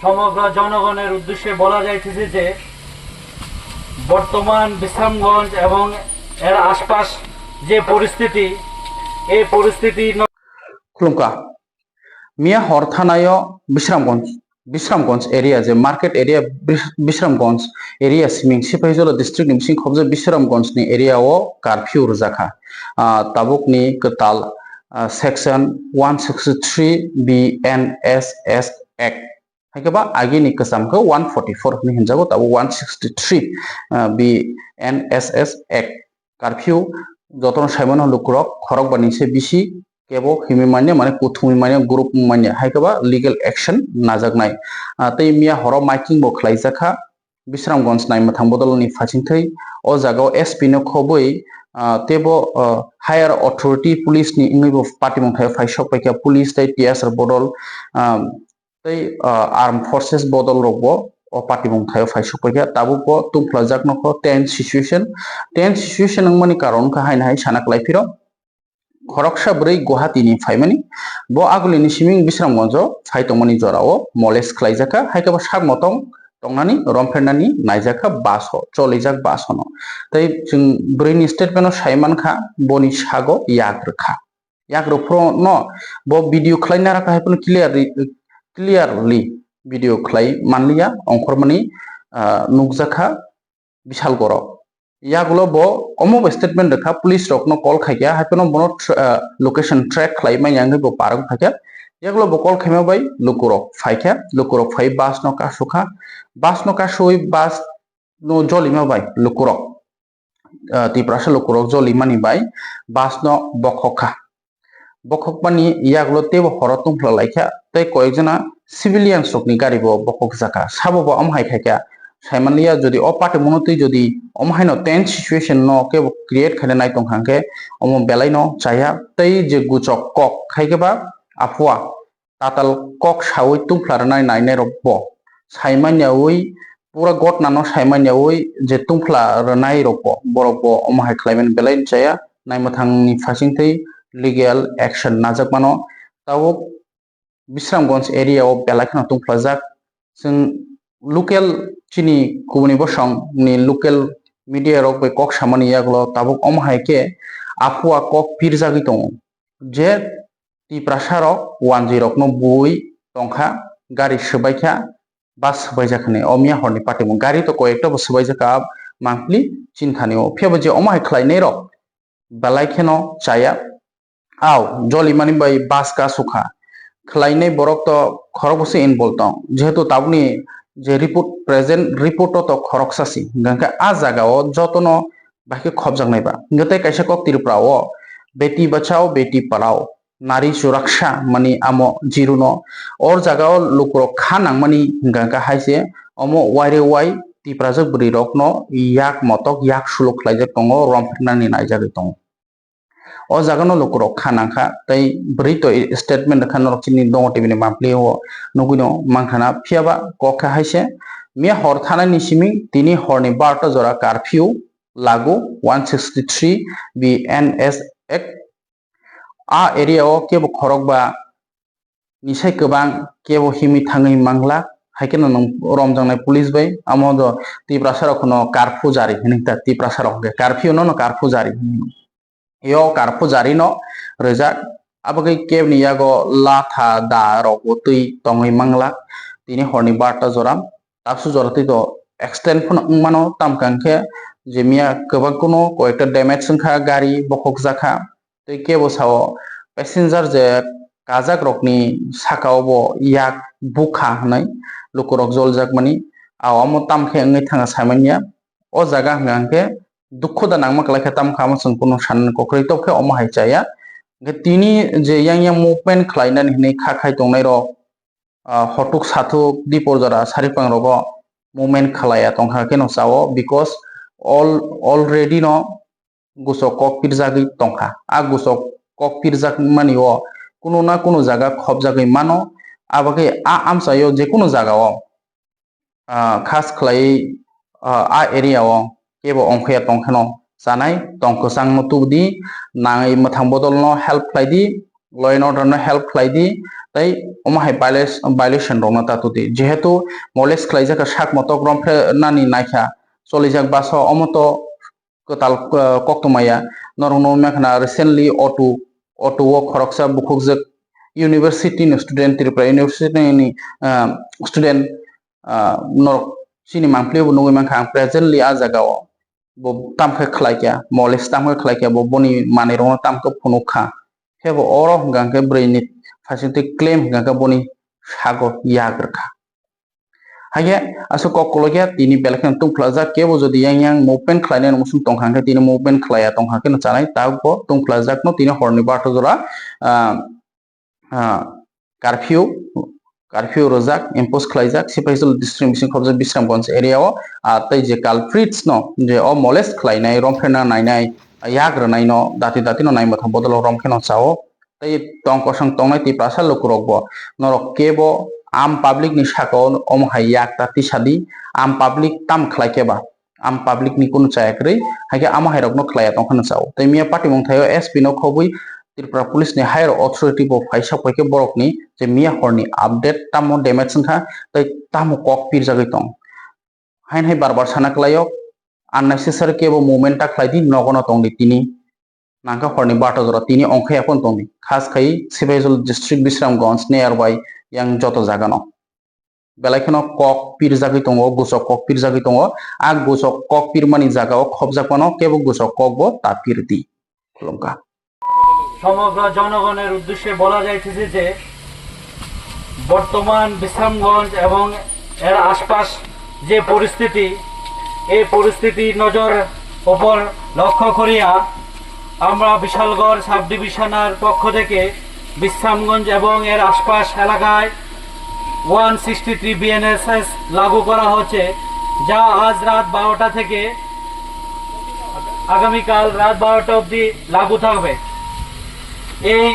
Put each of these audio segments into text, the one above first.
সমগ্র জনগণের উদ্দেশ্যে বলা যাইতেছে যে বর্তমান বিশ্রামগঞ্জ এবং এর আশপাশ যে পরিস্থিতি এই পরিস্থিতি खुलुमका मिया हर थानायो बिश्रामगंज एरिया जे मार्केट एरिया बिश्रामगंज एरिया सिमिं सिफाइजोला डिस्ट्रिक्ट नि सिं खबजे बिश्रामगंज नि एरिया ओ कारफिउ रजाखा ताबुक नि कताल सेक्शन 163 BNSS एक्ट हाइकबा आगे नि कसामखौ 144 नि हिनजागो ताबु 163 BNSS एक्ट कारफिउ जतन साइमन लुक्रक खरक बानि से बिसि केबो हिमिमान्य माने कुथुमिमान्य ग्रुप मान्य हाइकबा लीगल एक्शन नाजागनाय तै मिया हर माइकिंग बो खलाइजाखा बिश्रामगंज नाय मथां बदलनि फाचिंथै ओ जागाव एसपी नो खबै तेबो हायर अथॉरिटी पुलिस नि इंगैबो पार्टी मंथाय फाइसक पाइका पुलिस तै टीएसआर बदल तै आर्म फोर्सेस बदल रगबो ओ पार्टी मंथाय फाइसक पाइका ताबुको तुमफ्लाजाक नखो टेंस सिचुएशन नंगमानि कारण का हायनाय सानाक लाइफिरो खरकसा ब्रै गुवाहाटीनि फाइमानि बो आगुलिनि सिमिं बिश्रामगंज फाइतमनि जराओ मलेस खलाइजाखा हाइकबा साग मतं तंनानि रमफेरनानि नाइजाखा बासो चलिजाक बासनो तै जों ब्रैनि स्टेटमेन्टआव साइमानखा बनि सागो याग्रफ्र न बो भिडिअ खलाइना राखा हाइपन क्लियरलि भिडिअ खलाइ मानलिया अंखरमानि नुकजाखा विशाल गर यागुलो बो अमो स्टेटमेंट रखा पुलिस रकनो कॉल खाइया हाइपनो बनो लोकेशन ट्रैक खलाइ मायांगै बो पारक खाइया यागुलो बो कॉल खाइमा बाय लुकुरक फाइ बास न कासुखा बास नो जलिमा बाय लुकुरक तिप्रासा लुकुरक जलिमानि बाय बास न बखकमानि यागुलो तेबो हरतुमफ्ला लाइखा तै कयजना सिविलियन सकनि गारि बो बखक जाका साबो बो अमहाय खाइया साइमानलिया जदि अ पाटे मनोतै जदि अमहायनो टेंस सिचुएशन न के क्रिएट खाने नाय तंखांके अम बेलायनो चाया तै जे गुचक कक खाइगेबा आफुआ ताताल कक सावै तुमफ्लारनाय नायनाय रब्बो साइमान्यावै पूरा गट नानो साइमान्यावै जे तुमफ्लारनाय रब्बो बरब्बो अमहाय क्लाइमेट बेलायनो चाया नायमथांनि फासिंथै लीगल एक्शन नाजाकमानो ताव बिश्रामगंज एरिया ऑफ बेलाखना तुमफ्लाजाक जों लोकल चिनी कुबनि बसं नि लोकल मीडिया रक बे कक सामानि यागलो ताबुक अमहायके आफुआ कक पिरजागि दं जे ती प्रासारक 10 नो बुई तंखा गारि सबायखा बास सबायजाखने अमिया हरनि पार्टी मु गारि तो कयेक्टा बस सबायजाका मांकलि चिन्थानि ओ फेबो जे अमहाय खलायनै रक बालायखेनो चाया आव जली मानि बाय बास का सुखा खलायनै बरक तो खरबसे इनवॉल्व दं जेहेतु ताबनि जे प्रेजेंट रिपोर्ट तो खरकसासी गंका आ जागाओ जतनो बाके खबजांनायबा गते कैसे कक तिरप्राओ बेटी बचाओ बेटी पढ़ाओ नारी सुरक्षा मानी आमो जिरुनो और जागाओ लुक्रो खानां मानी गंका हाइसे अमो वाइरे वाइ तिप्राजक ब्रि रकनो याक मतक याक सुलुक लाइजक तंगो रमफनानि नाइजागै तंगो ओ जागानो लुक्रो खानांखा तै ब्रि तो स्टेटमेंट खान रखिनि दङ टिबिनि मापले हो नगुनो मांखाना फियाबा कका हाइसे मिया हर थानानि सिमिं तिनि हरनि 12 जरा कारफिउ लागु 163 BNS एक्ट आ एरिया ओ केबो खरकबा निसाय गोबां केबो हिमि थाङै मांगला हाइकेन रमजांनाय पुलिस बाय आमो द तिप्रासारखनो कारफु जारि हिनिता तिप्रासारक कारफिउ न कारफु जारि यो कारफु जारि न रेजा आबगै केबनि यागो लाथा दा रगतै तङै मांगला तिनि हरनि 12 जरा ताबसु जरतै तो एक्सटेंड फन मानो तामकांखे जे मिया गोबां कोनो कयेक्टा डैमेज संखा गारि बखक जाखा तै केबो साव पैसेंजर जे काजाक रकनि साकावबो याक बुखा हनै लुकुरक जलजाक मानि आवमो तामखे अंगै थाङा सामान्या ओ जागा हंगांखे दुख दा नांमा कलाखे तामखाम संकुनो सान कक्रै तोखे अमहाय चाया तिनि जे yang मुभमेंट खलायनानै हनै खाखाय तंनाय र हटुक साथुक दिपर जरा सारिपां रगो मुभमेंट खलाया तंखा केनो चाओ बिकज ऑलरेडी न गुसो कक पिरजागै तंखा आ गुसो कक पिरजाक मानि ओ कुनो ना कुनो जागा खबजागै मानो आबगै आ आमसायो जे कुनो जागाओ खास खलाय आ एरिया ओ केबो अंखया तंखनो जानाय तंको सांनो तुबदि नाङै मथां बदल न हेल्प खलायदि लय एंड ऑर्डर न हेल्प खलायदि তাই অমাহাই ভাইলেশন রংনা তাতুতি যেহেতু মলেস খাইজাকা শাক মতো রমফে নানি নাইখা চলিজাক বাস অমত কতাল কক্তমায়া নরং মেখনা রিসেন্টলি অটো ও খরকসা বুকুকজক university student Tripura university student নরক চিনি মাংপ্লিও নঙ্গি মাংखा आं प्रेजेंटली आ जागाव bo tamkhe khlaikya moles tamkhe khlaikya bo boni mani rong tamkhe phunukha hebo oro hingangke breinit fasinti claim hingangke boni sago yagrkha haye aso kokkologya tini belkhan tungplaja kebo jodi yang movement khlainai musung tongkhangke tini movement khlaya tongkhangke no chanai tabo tungplajak no tini horni bato jora curfew rojak impose khlaijak sipaisal distribution khobjak Bisramganj area o tai je culprits no je o molest khlainai romphena nainai yagrnai no dati no naimotha bodol rompheno chao tai tongkosang tongnai ti prasal lokurok bo norok kebo am public ni sakao omhai yak tati sadi am public tam khlaikeba am public ni kono chayakrei haike amahai rok no khlaya tongkhana chao tai mia party mongthayo SP no khobui Tripura Police ni higher authority bo phaisa paike borok ni je mia horni update tamo damage sangkha tai tamo kok pir jagai tong hain hai barbar sana klayok unnecessary kebo movement ta khlaidi nogono tong ni tini nangka horni bato jora tini ongkhai apon tong ni khas khai Sibaijol district Bisramganj nearby yang joto jaga no belaikhano kok pir jagai tongo gusok kok pir jagai tongo ag gusok kok pir mani jaga o khobjakpano kebo gusok kok bo ta pir di kolomka সমগ্র জনগণের উদ্দেশ্যে বলা যাইতেছে যে বর্তমান বিশ্রামগঞ্জ এবং এর আশপাশ যে পরিস্থিতি এই পরিস্থিতি নজর উপর লক্ষ্য করিয়া আমরা বিশালগড় সাব ডিভিশনের পক্ষ থেকে বিশ্রামগঞ্জ এবং এর আশপাশ এলাকায় 163 বিএনএসএস লাগু করা হচ্ছে যা আজ রাত 12টা থেকে আগামীকাল রাত 12টা অবধি লাগু থাকবে এই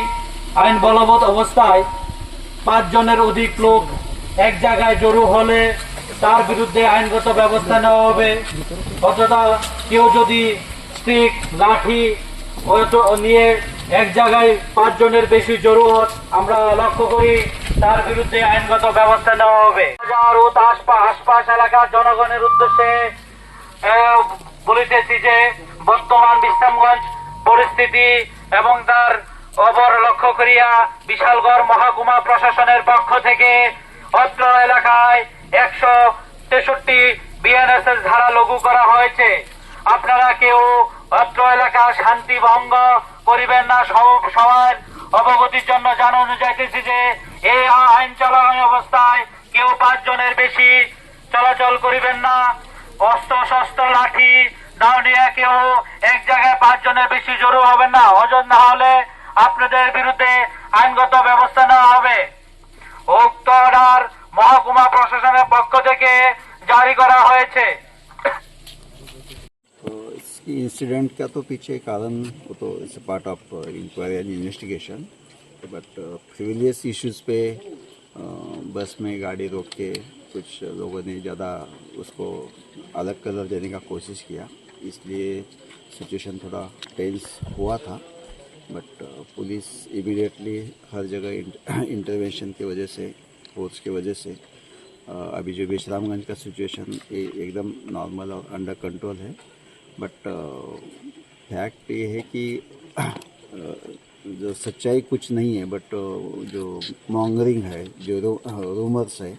আইন বলবৎ অবস্থায় 5 জনের অধিক লোক এক জায়গায় জড়ো হলে তার বিরুদ্ধে আইনগত ব্যবস্থা নেওয়া হবে অথবা কেউ যদি স্টিক লাঠি নিয়ে এক জায়গায় 5 জনের বেশি জড়ো আমরা লক্ষ্য করি তার বিরুদ্ধে আইনগত ব্যবস্থা নেওয়া হবে আশপাশ এলাকার জনগণের উদ্দেশ্যে বলিতেছি যে বর্তমান বিশ্রামগঞ্জ পরিস্থিতি এবং তার অবর লক্ষ্য করিয়া বিশালগড় মহকুমা প্রশাসনের পক্ষ থেকে অত্র এলাকায় 163 বিএনএসএস ধারা লাগু করা হয়েছে আপনারা কেউ অত্র এলাকার শান্তি ভঙ্গ করিবেন না সবার অবগতির জন্য জানানো যাইতেছে যে এই আইন চলাকালীন অবস্থায় কেউ 5 জনের বেশি চলাচল করিবেন না অস্ত্র শস্ত্র লাঠি নাও নিয়ে কেউ এক জায়গায় 5 জনের বেশি জড়ো হবেন না অজন না হলে আপনাদের বিরুদ্ধে আইনগত ব্যবস্থা নেওয়া হবে উক্ত অর্ডার মহকুমা প্রশাসনের পক্ষ থেকে জারি করা হয়েছে इंसिडेंट का तो पीछे कारण वो तो it's part of inquiry and investigation but previous issues पे बस में गाड़ी रोक के कुछ लोगों ने ज़्यादा उसको अलग कलर देने का कोशिश किया इसलिए सिचुएशन थोड़ा टेंस हुआ था बट पुलिस इमीडिएटली हर जगह इंटरवेंशन की वजह से फोर्स की वजह से अभी जो विश्रामगंज का सिचुएशन एकदम नॉर्मल और अंडर कंट्रोल है बट फैक्ट ये है कि जो सच्चाई कुछ नहीं है बट जो मॉन्गरिंग है जो रूमर्स है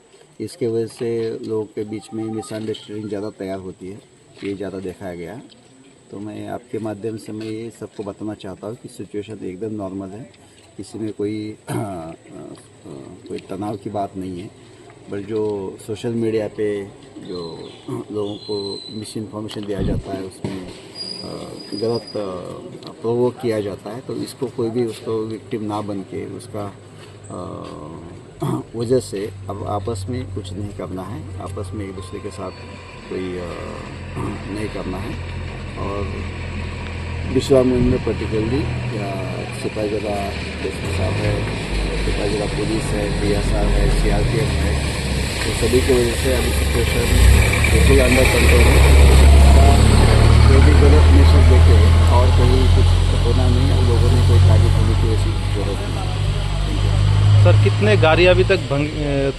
इसके वजह से लोगों के बीच में मिसअंडरस्टैंडिंग ज़्यादा तैयार होती है ये ज़्यादा दिखाया गया तो मैं आपके माध्यम से मैं ये सबको बताना चाहता हूँ कि सिचुएशन एकदम नॉर्मल है किसी में कोई तनाव की बात नहीं है बट जो सोशल मीडिया पे जो लोगों को मिस इन्फॉर्मेशन दिया जाता है उसमें गलत प्रोवोक किया जाता है तो इसको कोई भी उसको विक्टिम ना बन के उसका वजह से अब आपस में कुछ नहीं करना है आपस में एक दूसरे के साथ कोई नहीं करना है और विश्रामगंज में पर्टिकुलरली या सिपाहीजला एसपी साहब है सिपाहीजला पुलिस है PSR है CRPF है तो सभी की वजह से अभी सिचुएशन बिल्कुल अंडर कंट्रोल है कोई भी गलत मैसेज देके और कोई कुछ होना नहीं है लोगों ने कोई तारीफ होने की वैसी जरूरत नहीं। सर कितने गाड़ी अभी तक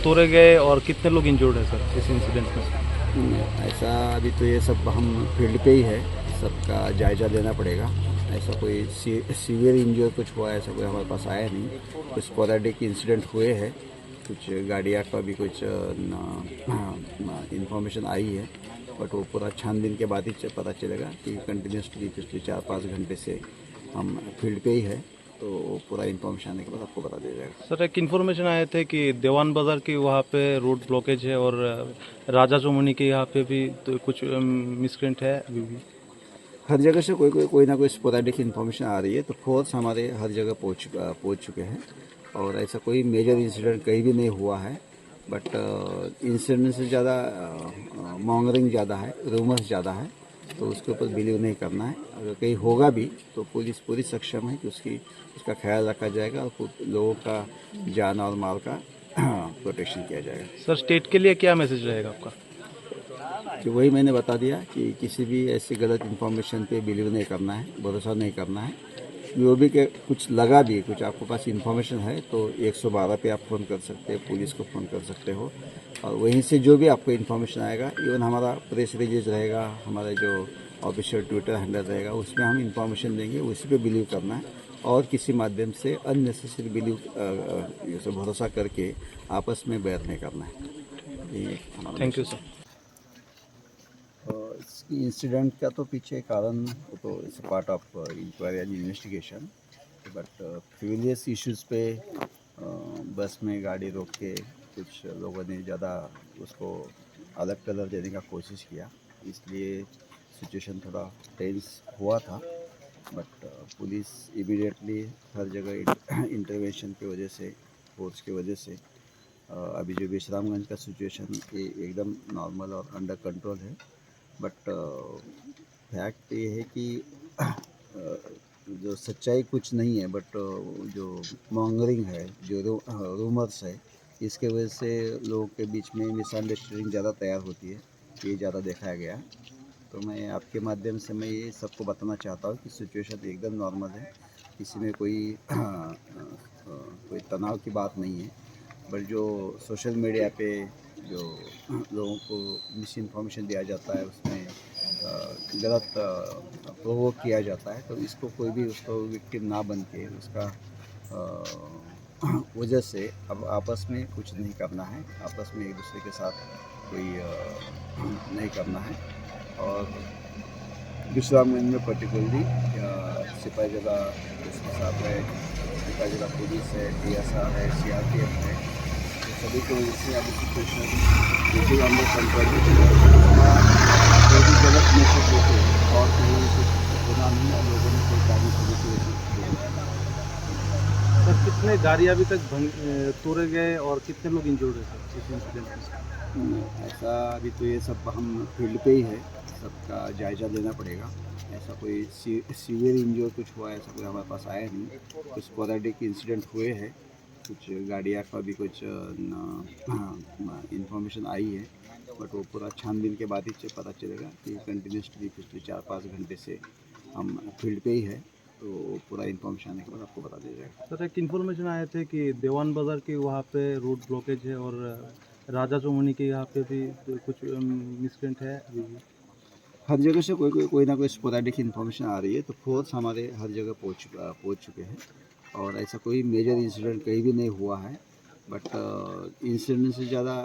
तोड़े गए और कितने लोग इंजर्ड है सर इस इंसिडेंट में? ऐसा अभी तो ये सब हम फील्ड पे ही है, सबका जायजा लेना पड़ेगा। ऐसा कोई सीवियर इंजर कुछ हुआ ऐसा कोई हमारे पास आया नहीं। कुछ स्पोरेडिक इंसिडेंट हुए हैं, कुछ गाड़ियाँ का भी कुछ इंफॉर्मेशन आई है, बट वो पूरा छानबीन के बाद ही पता चलेगा कि कंटिन्यूसली पिछले 4-5 घंटे से हम फील्ड पे ही है, तो पूरा इन्फॉर्मेशन आने के बाद आपको बता दिया जाएगा। सर एक इन्फॉर्मेशन आए थे कि देवान बाजार के वहाँ पे रोड ब्लॉकेज है और राजा चौमुनी के यहाँ पे भी तो कुछ मिसक्रेंट है अभी भी। हर जगह से कोई ना कोई स्पोरेडिक इन्फॉर्मेशन आ रही है, तो फोर्स हमारे हर जगह पहुँच चुके हैं और ऐसा कोई मेजर इंसिडेंट कहीं भी नहीं हुआ है। बट इंसिडेंट से ज़्यादा मॉन्गरिंग ज़्यादा है, रूमर्स ज़्यादा है, तो उसके ऊपर बिलीव नहीं करना है। अगर कहीं होगा भी तो पुलिस पूरी सक्षम है कि उसका ख्याल रखा जाएगा और लोगों का जान और माल का प्रोटेक्शन किया जाएगा। सर स्टेट के लिए क्या मैसेज रहेगा आपका? कि वही मैंने बता दिया कि किसी भी ऐसी गलत इन्फॉर्मेशन पे बिलीव नहीं करना है, भरोसा नहीं करना है। जो भी के कुछ लगा भी, कुछ आपके पास इन्फॉर्मेशन है तो 112 पे आप फ़ोन कर सकते हैं, पुलिस को फ़ोन कर सकते हो, और वहीं से जो भी आपको इन्फॉर्मेशन आएगा, इवन हमारा प्रेस रिलीज रहेगा, हमारा जो ऑफिशियल ट्विटर हैंडल रहेगा, उसमें हम इन्फॉर्मेशन देंगे, उसी पे बिलीव करना है और किसी माध्यम से अननेसेसरी बिलीव भरोसा करके आपस में बैर नहीं करना है। ये थैंक यू सर। इसकी इंसिडेंट का तो पीछे कारण वो तो it's part of inquiry and investigation, but फ्यूलियस इश्यूज़ पे बस में गाड़ी रोक के कुछ लोगों ने ज़्यादा उसको अलग कलर देने का कोशिश किया, इसलिए सिचुएशन थोड़ा टेंस हुआ था। बट पुलिस इमीडिएटली हर जगह इंटरवेंशन की वजह से, फोर्स की वजह से अभी जो विश्रामगंज का सिचुएशन ये एकदम नॉर्मल और अंडर कंट्रोल है। बट फैक्ट ये है कि जो सच्चाई कुछ नहीं है, बट जो मॉन्गरिंग है, जो रूमर्स है, इसके वजह से लोगों के बीच में मिसअंडरस्टैंडिंग ज़्यादा तैयार होती है, ये ज़्यादा देखा गया है। तो मैं आपके माध्यम से मैं ये सबको बताना चाहता हूँ कि सिचुएशन एकदम नॉर्मल है, किसी में कोई तनाव की बात नहीं है। बट जो सोशल मीडिया पे जो लोगों को मिस इन्फॉर्मेशन दिया जाता है, उसमें गलत प्रोवोक किया जाता है, तो इसको कोई भी उसको विक्टिम ना बन के उसका वजह से अब आपस में कुछ नहीं करना है, आपस में एक दूसरे के साथ कोई नहीं करना है। और विश्रामगंज में पर्टिकुलरली सिपाही जगह इसके साथ है, सिपाही जगह पुलिस है, DSR है, CRPF है, सभी को इससे अभी सिचुएशन बिल्कुल अंदर कंट्रोल कोई भी गलत मैसेज देते और कहीं कुछ गुनाह नहीं और लोगों ने कोई कार्य करने की सर कितने गाड़ी अभी तक तोड़े गए और कितने लोग इंजर्ड है सर इस इंसिडेंट में? ऐसा अभी तो ये सब हम फील्ड पे ही है, सबका जायजा लेना पड़ेगा। ऐसा कोई सीवियर इंजर कुछ हुआ ऐसा कोई हमारे पास आया नहीं। कुछ स्पोरेडिक इंसिडेंट हुए हैं, कुछ गाड़ियाँ का भी कुछ इंफॉर्मेशन आई है, बट वो पूरा छानबीन के बाद ही पता चलेगा कि कंटिन्यूसली पिछले 4-5 घंटे से हम फील्ड पे ही है, तो पूरा इन्फॉर्मेशन आने के बाद आपको बता दिया जाएगा। सर एक इन्फॉर्मेशन आए थे कि देवान बाजार के वहाँ पे रोड ब्लॉकेज है और राजा चौमुनी के यहाँ पे भी तो कुछ मिसक्रेंट है अभी भी। हर जगह से कोई ना कोई स्पोरेडिक इन्फॉर्मेशन आ रही है, तो फोर्स हमारे हर जगह पहुँच चुके हैं और ऐसा कोई मेजर इंसिडेंट कहीं भी नहीं हुआ है। बट इंसिडेंट से ज़्यादा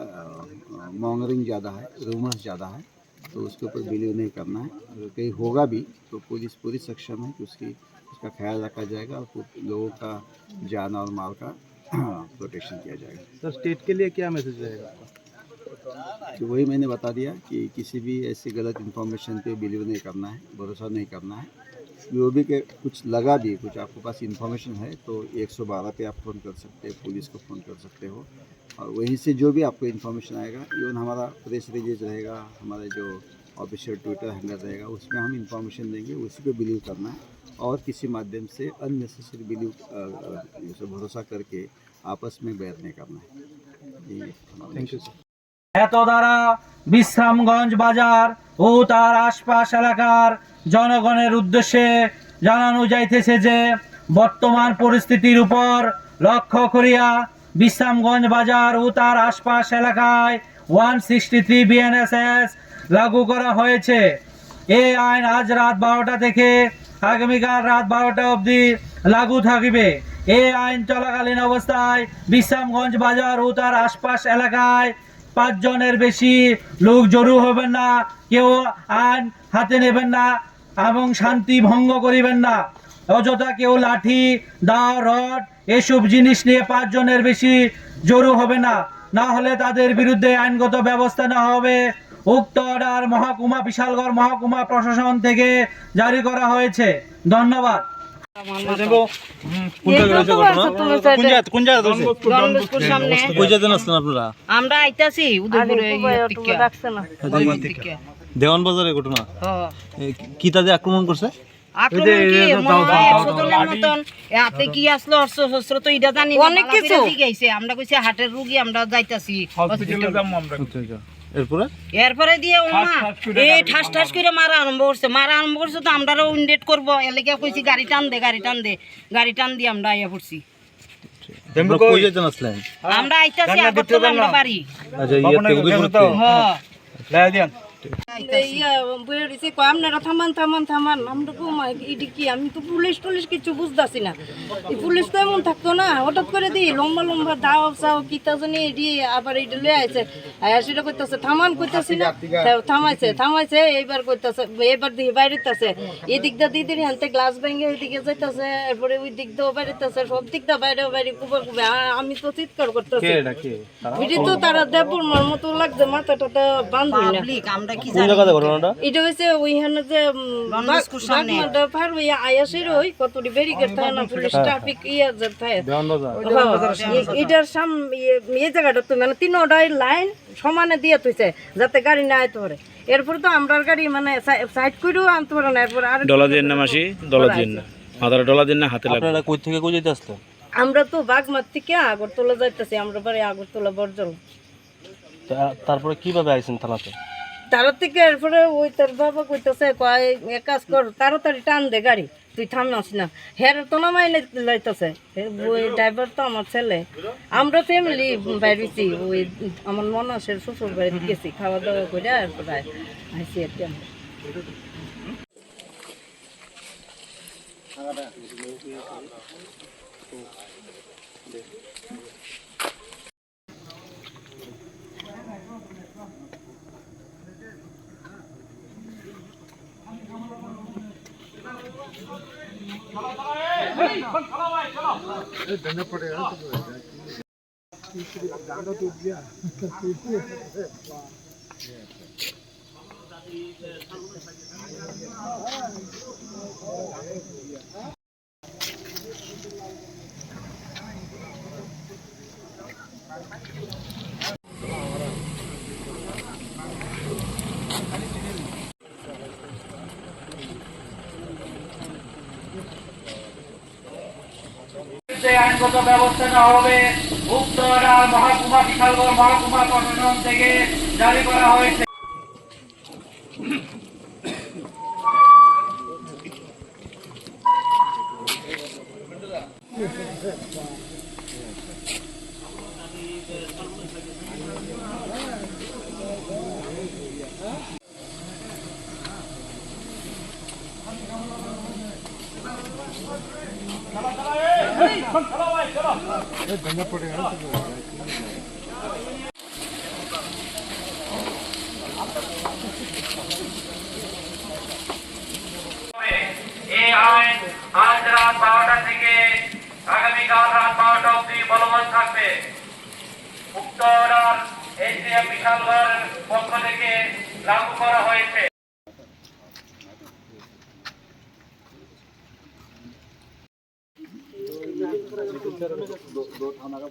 मॉन्गरिंग ज़्यादा है, रूमर्स ज़्यादा है, तो उसके ऊपर बिलीव नहीं करना है। अगर कहीं होगा भी तो पुलिस पूरी सक्षम है कि उसका ख्याल रखा जाएगा और लोगों का जान और माल का प्रोटेक्शन किया जाएगा। सर स्टेट के लिए क्या मैसेज रहेगा आपका? तो वही मैंने बता दिया कि किसी भी ऐसी गलत इन्फॉर्मेशन पे बिलीव नहीं करना है, भरोसा नहीं करना है। जो भी के कुछ लगा भी, कुछ आपके पास इन्फॉर्मेशन है तो 112 पे आप फ़ोन कर सकते हैं, पुलिस को फ़ोन कर सकते हो, और वहीं से जो भी आपको इन्फॉर्मेशन आएगा, इवन हमारा प्रेस रिलीज रहेगा, हमारा जो ऑफिशियल ट्विटर हैंडल रहेगा, उसमें हम इन्फॉर्मेशन देंगे, उसी पे बिलीव करना है और किसी माध्यम से अननेसेसरी बिलीव भरोसा करके आपस में बैर नहीं करना है। Thank you sir. এত দ্বারা বিশ্রামগঞ্জ বাজার ও তার আশপাশ এলাকার জনগণের উদ্দেশ্যে জানানো যাইতেছে যে বর্তমান পরিস্থিতির উপর লক্ষ্য করিয়া বিশ্রামগঞ্জ বাজার ও তার আশপাশ এলাকায় 163 বিএনএসএস লাগু করা হয়েছে। এই আইন আজ রাত 12টা থেকে আগামীকাল রাত 12টা অবধি লাগু থাকবে। এই আইন চলাকালীন অবস্থায় বিশ্রামগঞ্জ বাজার ও তার আশপাশ এলাকায় 5 জনের বেশি লোক জড়ো হবেন না, কেউ আইন হাতে নেবেন না এবং শান্তি ভঙ্গ করিবেন না। অযথা কেউ লাঠি, দা, রড এসব জিনিস নিয়ে 5 জনের বেশি জড়ো হবে না, না হলে তাদের বিরুদ্ধে আইনগত ব্যবস্থা নেওয়া হবে। উক্ত অর্ডার বিশালগড় মহকুমা প্রশাসন থেকে জারি করা হয়েছে। ধন্যবাদ। আমরা আইতাছি দেওয়ান বাজারে ঘটনা কি তাদের আক্রমণ করছে? হাতে কি আসলো অস্ত্র তো এটা জানি অনেক কিছু গেছে। আমরা কইছি হাটের রুগী, আমরা যাইতাছি এরপরে দিয়ে এই ঠাস ঠাস করে মারা আরম্ভ করছে তো আমরাও ইন্ডেট করবো এলাকা কইছি গাড়ি টান দে গাড়ি টান দিয়ে আমরা আইয়া পড়ছি। আমরা আইতাছি আগরতলা আমরা বাড়ি। আপনারা থামান আমি তো পুলিশ কিছু বুঝতেছি না। পুলিশ তো এমন থাকতো না, হঠাৎ করে দিই লম্বা দাও চাও কিতা জানি আবার এইটা লয়ে আইছে সেটা করতেছে থামান করতেছি না, থামাইছে এইবার করতেছে, এবার দিকে বাইরেতেছে এদিক দা দিদির হাতে গ্লাস ভেঙে ওইদিকে যাইতেছে, এরপরে ওই দিক দাও বাইরেতেছে, সব দিক দা বাইরে কুবে আমি তো চিৎকার করতেছি। এটি তো তারা দেবর মতো লাগছে, মাথাটা বান্ধবী না। এটা হচ্ছে ওইখানে যে পার হইয়া আয়াসের ওই কতটি ব্যারিকেড থাকে না, পুলিশ ট্রাফিক থাকে এটার সামনে এই জায়গাটা তো মানে 3টাই লাইন সমানে দিয়ে তুইছে যাতে গাড়ি না আইতে পারে। এরপর তো আমরার গাড়ি মানে সাইড করেও আনতে পারে না। এরপর আর ডলা দিন না মাসি, ডলা দিন না মাথার ডলা দিন না হাতে লাগে। আপনারা কই থেকে কই যাইতে আসলেন? আমরা তো বাগমার থেকে আগরতলা যাইতেছি, আমরা বাড়ি আগরতলা বর্জন। তারপরে কিভাবে আইছেন থানাতে? তার থেকে এরপরে ওই তার বাবা কইতেছে এক কাজ কর, তাড়াতাড়ি টান দে গাড়ি, তুই থামাস না। হের তো নামাই লাইতেছে, ওই ড্রাইভার তো আমার ছেলে। আমরা ফ্যামিলি বাইরেছি, ওই আমার মনাসের শ্বশুর বাড়িতে গেছি খাওয়া দাওয়া করে, এরপরে আইসি আর কি। আইনগত ব্যবস্থা নেওয়া হবে। উক্ত অর্ডার বিশালগড় মহকুমা প্রশাসন থেকে জারি করা হয়েছে। এই আইন আজ রাত 12টা থেকে আগামীকাল রাত 12টা অবধি বলবৎ থাকবে। উক্ত অর্ডার এসডিএম বিশালগড়ের পক্ষ থেকে লাগু করা হয়েছে। दो थाना का